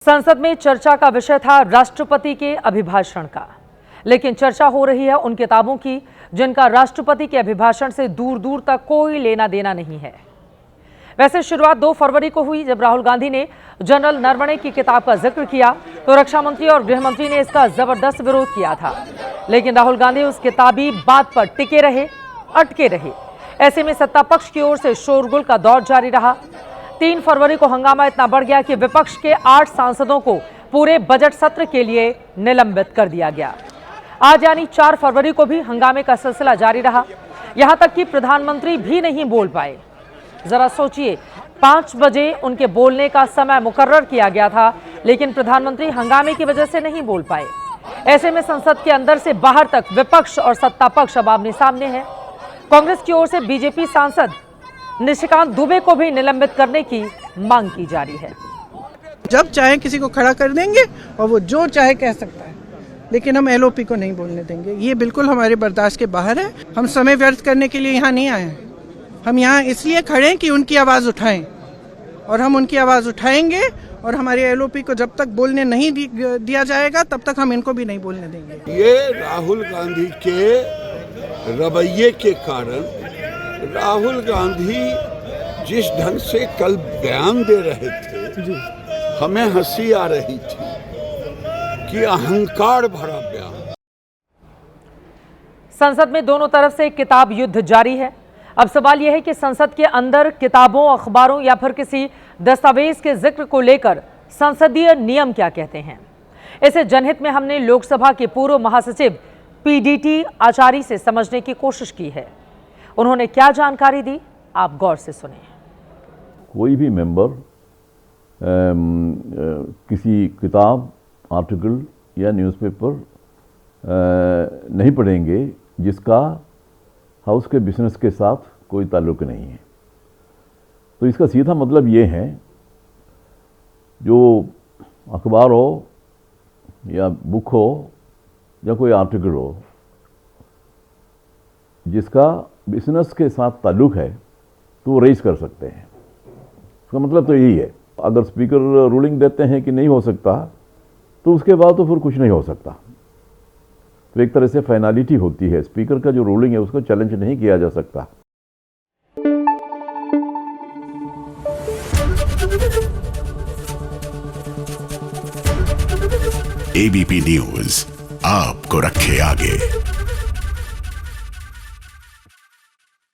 संसद में चर्चा का विषय था राष्ट्रपति के अभिभाषण का, लेकिन चर्चा हो रही है उन किताबों की जिनका राष्ट्रपति के अभिभाषण से दूर दूर तक कोई लेना देना नहीं है। वैसे शुरुआत 2 फरवरी को हुई जब राहुल गांधी ने जनरल नरवणे की किताब का जिक्र किया तो रक्षा मंत्री और गृह मंत्री ने इसका जबरदस्त विरोध किया था, लेकिन राहुल गांधी उस किताबी बात पर टिके रहे, अटके रहे। ऐसे में सत्ता पक्ष की ओर से शोरगुल का दौर जारी रहा। 3 फरवरी को हंगामा इतना बढ़ गया कि विपक्ष के 8 सांसदों को पूरे बजट सत्र के लिए निलंबित कर दिया गया। आज यानी 4 फरवरी को भी हंगामे का सिलसिला जारी रहा, यहां तक कि प्रधानमंत्री भी नहीं बोल पाए। जरा सोचिए, 5 बजे उनके बोलने का समय मुकर्रर किया गया था, लेकिन प्रधानमंत्री हंगामे की वजह से नहीं बोल पाए। ऐसे में संसद के अंदर से बाहर तक विपक्ष और सत्ता पक्ष अब आमने सामने है। कांग्रेस की ओर से बीजेपी सांसद निशिकांत दुबे को भी निलंबित करने की मांग की जा रही है। जब चाहे किसी को खड़ा कर देंगे और वो जो चाहे कह सकता है, लेकिन हम एलओपी को नहीं बोलने देंगे। ये बिल्कुल हमारे बर्दाश्त के बाहर है। हम समय व्यर्थ करने के लिए यहाँ नहीं आए हैं। हम यहाँ इसलिए खड़े हैं कि उनकी आवाज़ उठाएं, और हम उनकी आवाज़ उठाएंगे। और हमारे एलओपी को जब तक बोलने नहीं दिया जाएगा तब तक हम इनको भी नहीं बोलने देंगे। ये राहुल गांधी के रवैये के कारण राहुल गांधी जिस ढंग से कल बयान दे रहे थे, हमें हंसी आ रही थी कि अहंकार भरा बयान। संसद में दोनों तरफ से किताब युद्ध जारी है। अब सवाल यह है कि संसद के अंदर किताबों, अखबारों या फिर किसी दस्तावेज के जिक्र को लेकर संसदीय नियम क्या कहते हैं। इसे जनहित में हमने लोकसभा के पूर्व महासचिव पीडीटी आचार्य से समझने की कोशिश की है। उन्होंने क्या जानकारी दी, आप गौर से सुने। कोई भी मेंबर किसी किताब, आर्टिकल या न्यूज़पेपर नहीं पढ़ेंगे जिसका हाउस के बिजनेस के साथ कोई ताल्लुक नहीं है। तो इसका सीधा मतलब ये है, जो अखबार हो या बुक हो या कोई आर्टिकल हो जिसका बिजनेस के साथ ताल्लुक है तो वो रेज कर सकते हैं। इसका मतलब तो यही है। अगर स्पीकर रूलिंग देते हैं कि नहीं हो सकता तो उसके बाद तो फिर कुछ नहीं हो सकता। तो एक तरह से फाइनलिटी होती है। स्पीकर का जो रूलिंग है उसको चैलेंज नहीं किया जा सकता। एबीपी न्यूज़ आपको रखे आगे।